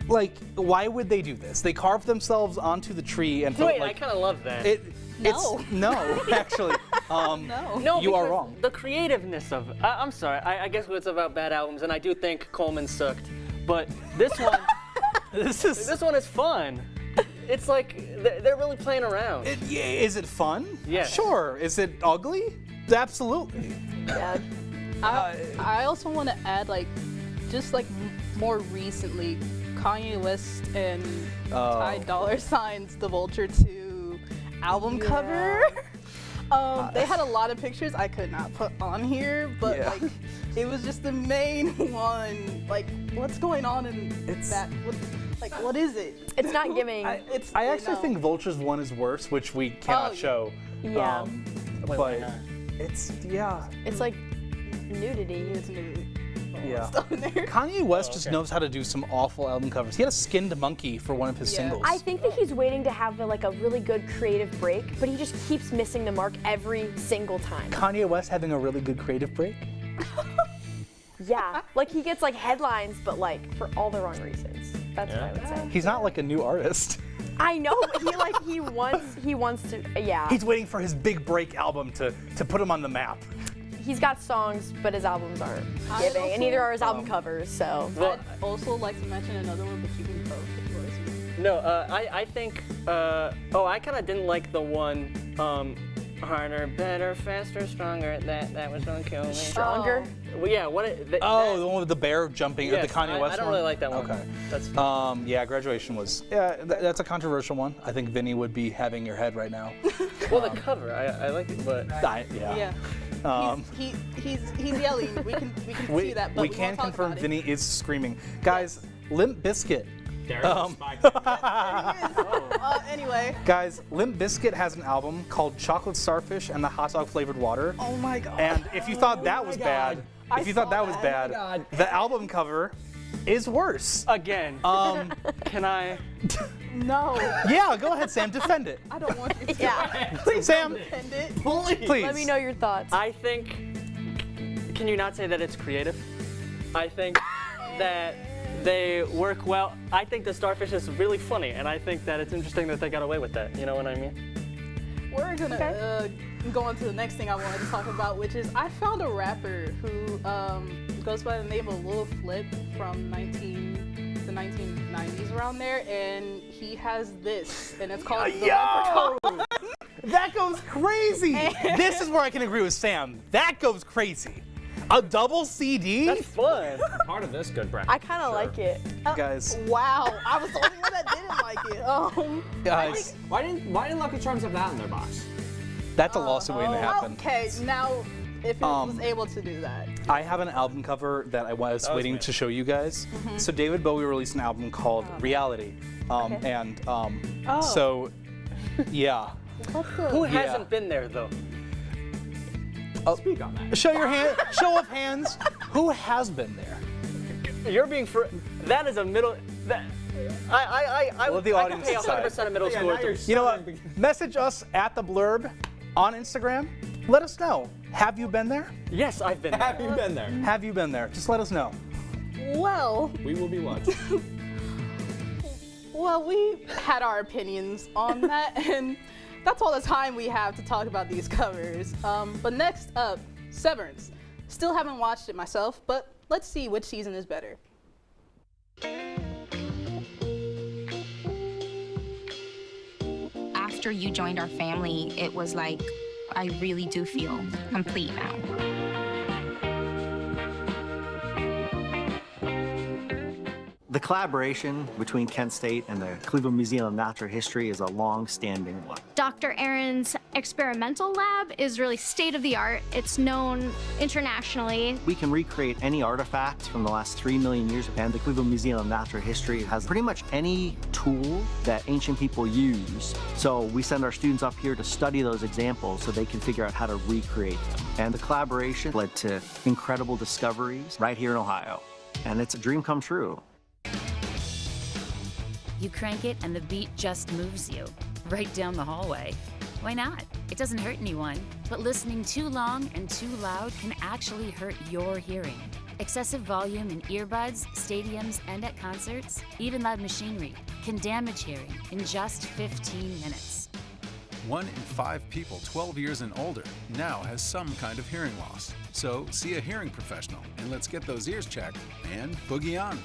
like, why would they do this? They carved themselves onto the tree and Wait, I kind of love that. No, actually. No, you are wrong. The creativeness of I'm sorry. I guess it's about bad albums, and I do think Coleman sucked, but this one, this one is fun. It's like they're really playing around. Is it fun? Yeah. Sure. Is it ugly? Absolutely. Yeah. I also want to add like, just like more recently, Kanye West and Ty Dolla $ign's The Vulture 2 album cover. They had a lot of pictures I could not put on here, but like it was just the main one. Like, what's going on in that? What is it? It's not giving. I actually think Vulture's 1 is worse, which we cannot show. Yeah. But it's It's like nudity. It's nudity. Yeah. Kanye West just knows how to do some awful album covers. He had a skinned monkey for one of his singles. I think that he's waiting to have like a really good creative break, but he just keeps missing the mark every single time. Kanye West having a really good creative break? Yeah, like he gets like headlines, but like for all the wrong reasons. That's what I would say. He's not like a new artist. I know, but he wants to. Yeah. He's waiting for his big break album to put him on the map. He's got songs, but his albums aren't giving, and neither are his album covers. So. I'd also like to mention another one, but you can vote. No, I think. I kind of didn't like the one. Harder, better, faster, stronger. That was gonna kill me. Stronger. Well, yeah. The one with the bear jumping at the Kanye West one? I don't really like that one. Okay. That's yeah, Graduation was. Yeah, that's a controversial one. I think Vinny would be having your head right now. Well, the cover, I like it, but. Yeah. He's yelling. We can see that. But we can confirm Vinny is screaming. Guys, Limp Bizkit Anyway. Guys, Limp Bizkit has an album called Chocolate Starfish and the Hot Dog Flavored Water. Oh my god. And if you thought that was bad, the album cover is worse. Again. Can I? No. Yeah, go ahead, Sam. Defend it. I don't want you to. Yeah. Please Sam, defend it. please. Let me know your thoughts. I think. Can you not say that it's creative? I think that they work well. I think the Starfish is really funny, and I think that it's interesting that they got away with that. You know what I mean? We're gonna go on to the next thing I wanted to talk about, which is I found a rapper who goes by the name of Lil Flip from the 1990s around there, and he has this, and it's called The Leprechaun. That goes crazy. This is where I can agree with Sam. That goes crazy. A double CD? That's fun. Part of this good breakfast. I kind of like it. Guys. Wow, I was the only one that didn't like it. Guys. Why didn't Lucky Charms have that in their box? That's a lawsuit waiting to happen. Okay, now if it was able to do that. I have an album cover that I was waiting to show you guys. So David Bowie released an album called Reality. So, yeah. Who hasn't been there though? Speak on that. Show your hand. Show of hands. Who has been there? You're being that is a middle. I Let the I audience could pay decide. 100% of middle school. You know what? Message us at the Blurb on Instagram. Let us know. Have you been there? Yes, I've been there. Have you been there? Have you been there? Just let us know. Well. We will be watching. Well, we had our opinions on that, and that's all the time we have to talk about these covers. But next up, Severance. Still haven't watched it myself, but let's see which season is better. After you joined our family, it was like, I really do feel complete now. The collaboration between Kent State and the Cleveland Museum of Natural History is a long-standing one. Dr. Aaron's experimental lab is really state-of-the-art. It's known internationally. We can recreate any artifacts from the last 3 million years, and the Cleveland Museum of Natural History has pretty much any tool that ancient people use. So we send our students up here to study those examples so they can figure out how to recreate them. And the collaboration led to incredible discoveries right here in Ohio. And it's a dream come true. You crank it and the beat just moves you right down the hallway. Why not? It doesn't hurt anyone, but listening too long and too loud can actually hurt your hearing. Excessive volume in earbuds, stadiums, and at concerts, even loud machinery, can damage hearing in just 15 minutes. 1 in 5 people 12 years and older now has some kind of hearing loss. So see a hearing professional and let's get those ears checked and boogie on.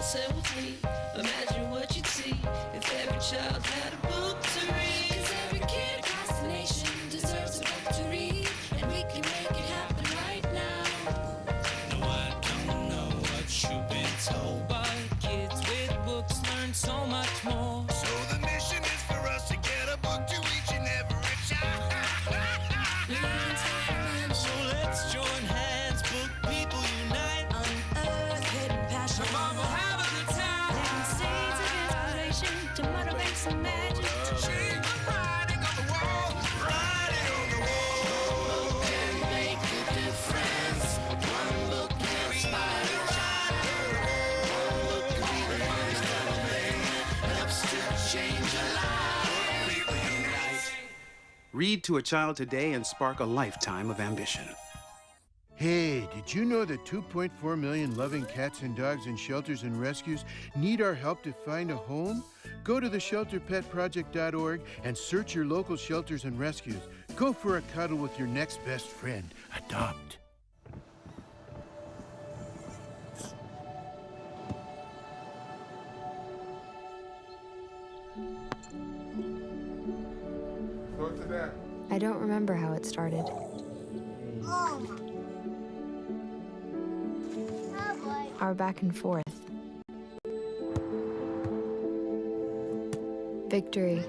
Say with me, imagine what you'd see if every child had a book to read. 'Cause every kid across the nation deserves a book to read, and we can make it happen right now. No, I don't know what you've been told, but kids with books learn so much more. So the mission is for us to get a book to each and every child. So let's join hands, book people unite, unearth hidden passion. Come on, we'll have a good time. Planting seeds of inspiration to motivate some magic. To change the writing on the wall, writing on the wall. And make a difference. One book can inspire a child. One book can be the first thing that helps to change a life. People unite. Read to a child today and spark a lifetime of ambition. Hey, did you know that 2.4 million loving cats and dogs in shelters and rescues need our help to find a home? Go to theshelterpetproject.org and search your local shelters and rescues. Go for a cuddle with your next best friend. Adopt. I don't remember how it started. Our back and forth. Victory.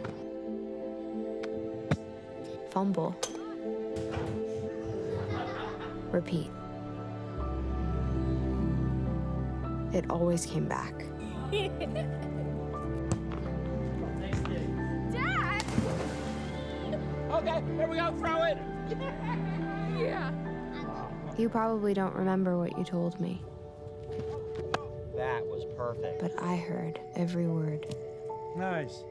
Fumble. Repeat. it always came back. Dad! Okay, here we go, throw it! Yeah. You probably don't remember what you told me, That was perfect. but I heard every word. Nice.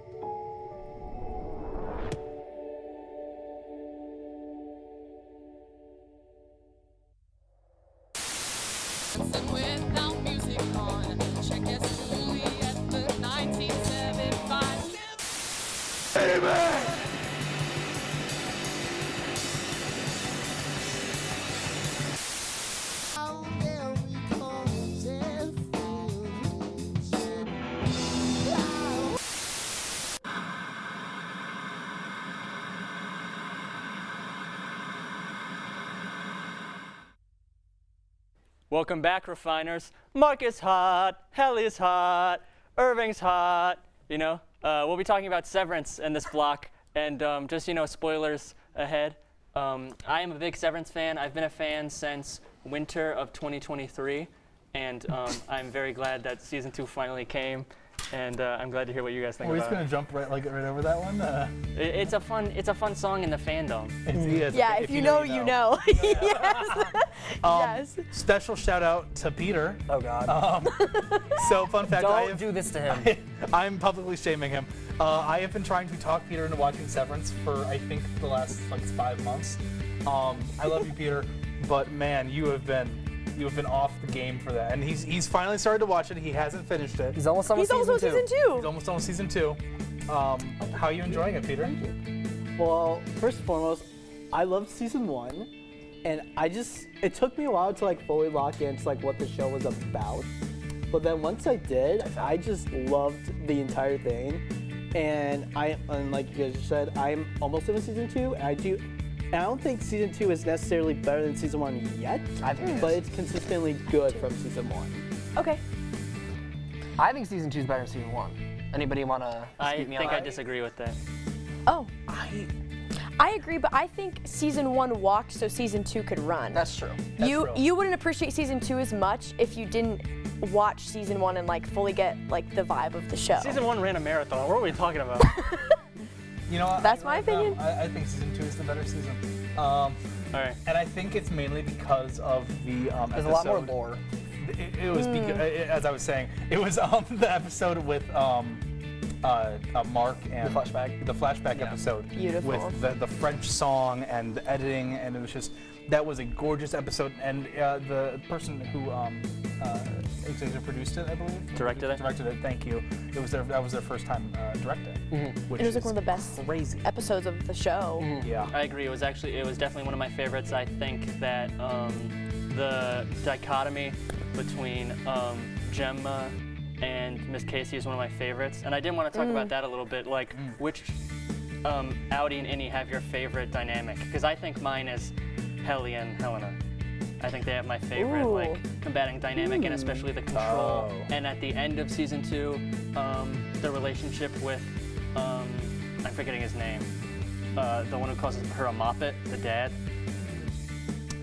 Without music on, check us truly at the 1975. Amen! Welcome back, refiners. Mark is hot, Helly is hot, Irving's hot. You know, we'll be talking about Severance in this block, and just, you know, spoilers ahead. I am a big Severance fan. I've been a fan since winter of 2023, and I'm very glad that season 2 finally came. And I'm glad to hear what you guys think We're about just gonna it. jump right over that one. It's a fun song in the fandom. Yeah, if you know, you know. Yes. Yes. Special shout out to Peter. Oh God. So fun fact, Don't do this to him. I'm publicly shaming him. I have been trying to talk Peter into watching Severance for I think the last 5 months. I love you, Peter, but man, you have been off the game for that. And he's finally started to watch it. He hasn't finished it. He's almost on He's almost on season 2. He's almost on season 2. How are you enjoying it, Peter? Thank you. Well, first and foremost, I loved season 1, and it took me a while to like fully lock into like what the show was about. But then once I did, I just loved the entire thing. And like you guys just said, I'm almost in season 2, and I don't think season 2 is necessarily better than season 1 yet. I think it is. But it's consistently good from season 1. Okay. I think season 2 is better than season 1. Anybody want to I speak me on think I that? disagree with that. Oh. I agree, but I think season 1 walked so season 2 could run. That's true. You wouldn't appreciate season 2 as much if you didn't watch season 1 and like fully get like the vibe of the show. Season 1 ran a marathon. What are we talking about? You know what? That's my opinion. I think season 2 is the better season. All right. And I think it's mainly because of the episode. There's a lot more lore. It was as I was saying, it was the episode with Mark and the flashback episode. Beautiful. With the French song and the editing, and it was just that was a gorgeous episode. And the person who executive produced it, I believe, Directed it. Thank you. That was their first time directing. Which It was like is one of the best crazy episodes of the show. Yeah. I agree. It was definitely one of my favorites. I think that the dichotomy between Gemma and Miss Casey is one of my favorites. And I did want to talk about that a little bit, like which Audi and Innie have your favorite dynamic? Because I think mine is Helly and Helena. I think they have my favorite like combating dynamic, and especially the control. And at the end of season 2, the relationship with I'm forgetting his name, the one who calls her a moppet, the dad.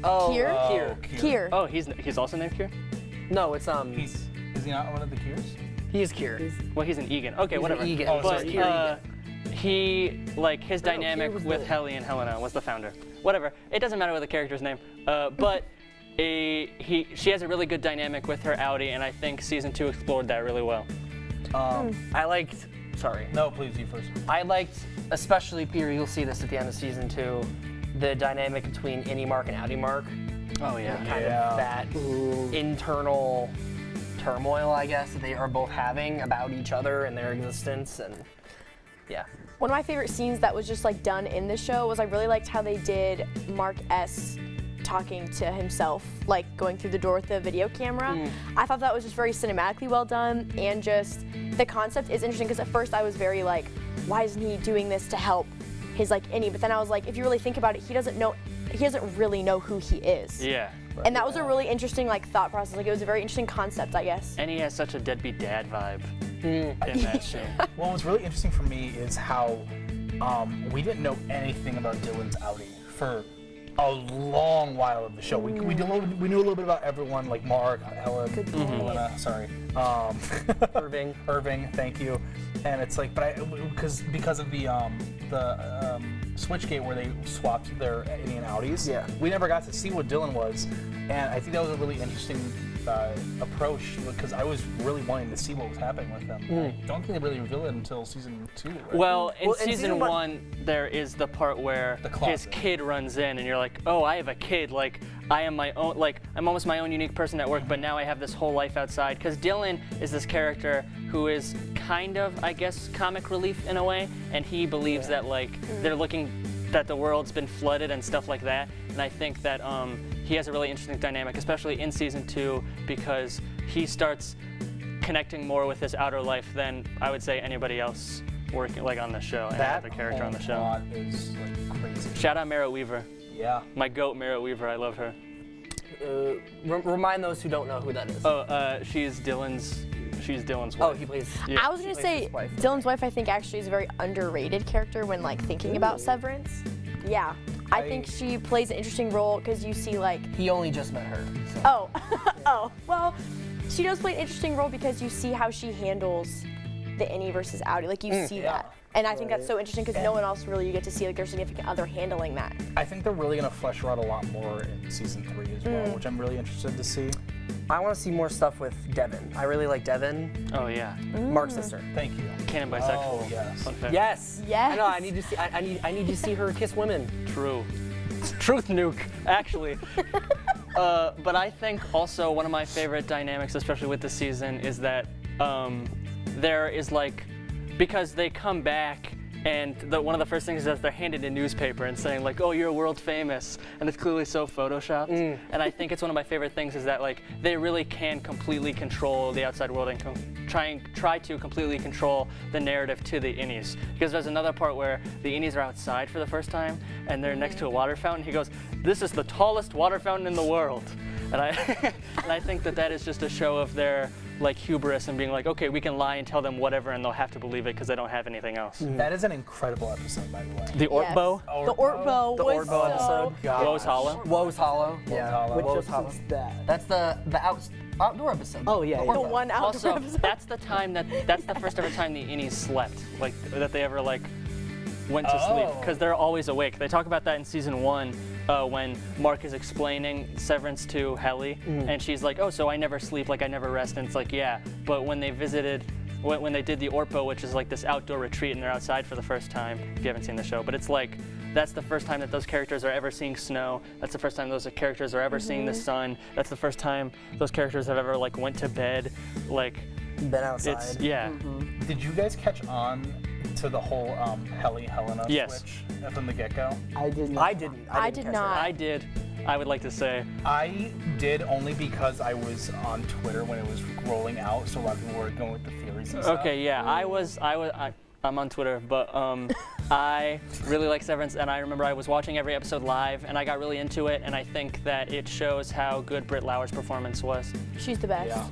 Kier. Oh, he's also named Kier? No, it's Is he not one of the Kiers? He is Kier. Well, he's an Egan. Okay, He's whatever. an Egan. Oh, But sorry, he like his dynamic Kier was with the- Helly and Helena was the founder. Whatever. It doesn't matter what the character's name. But she has a really good dynamic with her Audi, and I think season 2 explored that really well. I liked. Sorry. No, please, you first. I liked, especially Peter. You'll see this at the end of season 2, the dynamic between Innie Mark and Audi Mark. Oh yeah. Kind of that internal turmoil, I guess, that they are both having about each other and their existence, and yeah. One of my favorite scenes that was just like done in the show was I really liked how they did Mark S. talking to himself, like going through the door with the video camera. I thought that was just very cinematically well done, and just the concept is interesting because at first I was very like, why isn't he doing this to help his like Innie? But then I was like, if you really think about it, he doesn't really know who he is. Yeah. And that was a really interesting like thought process. Like it was a very interesting concept, I guess. And he has such a deadbeat dad vibe in that show. Well, what's really interesting for me is how we didn't know anything about Dylan's Audi for a long while of the show. We knew a little bit about everyone, like Mark, Helen, Helena, sorry, Irving, thank you. And it's like, but because of the Switchgate where they swapped their Innie and outies, we never got to see what Dylan was, and I think that was a really interesting approach because I was really wanting to see what was happening with them. I don't think they really revealed it until season 2. Right? Well, in season 1, there is the part where his kid runs in, and you're like, oh, I have a kid. Like, I am my own. Like, I'm almost my own unique person at work, but now I have this whole life outside. Because Dylan is this character who is kind of, I guess, comic relief in a way, and he believes that like they're looking that the world's been flooded and stuff like that. And I think that he has a really interesting dynamic, especially in season 2, because he starts connecting more with his outer life than I would say anybody else working like on the show. That the character on the show plot is like crazy. Shout out Merritt Weaver. Yeah. My goat, Merritt Weaver. I love her. Remind those who don't know who that is. Oh, she's Dylan's wife. Oh, he plays. Yeah. I was gonna say Dylan's wife. I think actually is a very underrated character when like thinking about Severance. Yeah, I think she plays an interesting role because you see like. He only just met her. So. Oh, oh. Well, she does play an interesting role because you see how she handles the Innie versus outie. Like you see that. And I think that's so interesting because no one else really you get to see like their significant other handling that. I think they're really going to flesh her out a lot more in season 3 as well, which I'm really interested to see. I want to see more stuff with Devin. I really like Devin. Oh yeah. Mark's sister. Thank you. Canon bisexual. Oh yes. Fun fact. Yes. Yes. I know. I need to see. I need to see her kiss women. True. Truth nuke, actually. But I think also one of my favorite dynamics, especially with this season, is that there is like, because they come back and one of the first things is that they're handed a newspaper and saying like, oh, you're world famous, and it's clearly so photoshopped. And I think it's one of my favorite things is that like they really can completely control the outside world and try to completely control the narrative to the Innies. Because there's another part where the Innies are outside for the first time and they're next to a water fountain. He goes, "This is the tallest water fountain in the world," and I think that is just a show of their like hubris and being like, okay, we can lie and tell them whatever and they'll have to believe it because they don't have anything else. That is an incredible episode, by the way. The Ortbo? Yes. The Ortbo was so episode. Woe's Hollow? Woe's Hollow. Yeah. Which Woe's episode's Hollow. That's the outdoor episode. Oh yeah. The one outdoor Also, episode. that's the first ever time the Innies slept, like that they ever like went to sleep, because they're always awake. They talk about that in season 1 when Mark is explaining Severance to Helly, and she's like, oh, so I never sleep, like I never rest, and it's like, yeah, but when they visited, when they did the Ortbo, which is like this outdoor retreat, and they're outside for the first time, if you haven't seen the show, but it's like, that's the first time that those characters are ever seeing snow. That's the first time those characters are ever seeing the sun. That's the first time those characters have ever like went to bed, like. Been outside. It's, yeah. Did you guys catch on to the whole Helena switch from the get-go? I did not. I did not. I did. I would like to say. I did only because I was on Twitter when it was rolling out, so a lot of people were going with the theories and stuff. Okay, yeah, I'm on Twitter, but I really like Severance, and I remember I was watching every episode live, and I got really into it, and I think that it shows how good Britt Lauer's performance was. She's the best. Yeah.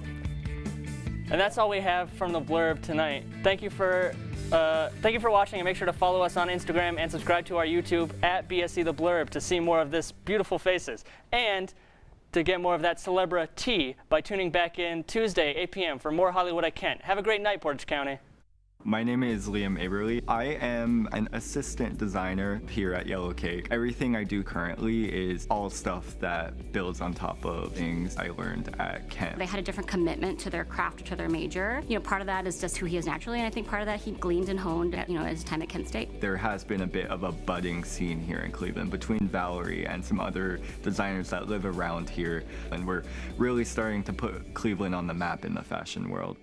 And that's all we have from the Blurb tonight. Thank you for watching, and make sure to follow us on Instagram and subscribe to our YouTube at BSC The Blurb to see more of this beautiful faces. And to get more of that celebrity by tuning back in Tuesday, 8 p.m. for more Hollywood I Can't. Have a great night, Portage County. My name is Liam Aberly. I am an assistant designer here at Yellow Cake. Everything I do currently is all stuff that builds on top of things I learned at Kent. They had a different commitment to their craft or to their major. You know, part of that is just who he is naturally, and I think part of that he gleaned and honed at, his time at Kent State. There has been a bit of a budding scene here in Cleveland between Valerie and some other designers that live around here, and we're really starting to put Cleveland on the map in the fashion world.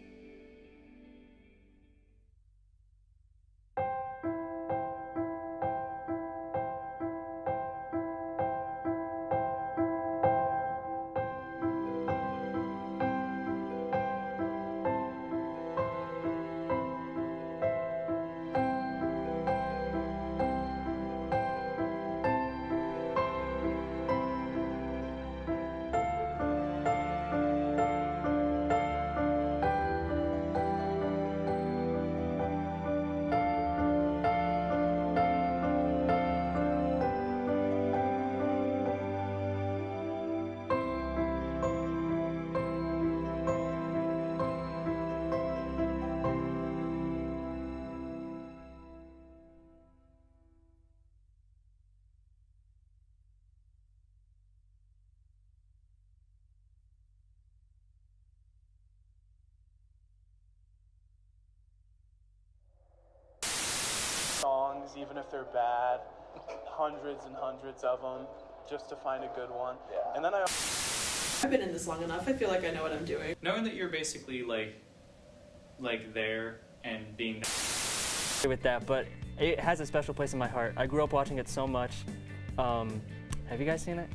songs, even if they're bad, hundreds and hundreds of them, just to find a good one. Yeah. And then I've been in this long enough. I feel like I know what I'm doing. Knowing that you're basically like there and being with that, but it has a special place in my heart. I grew up watching it so much. Have you guys seen it?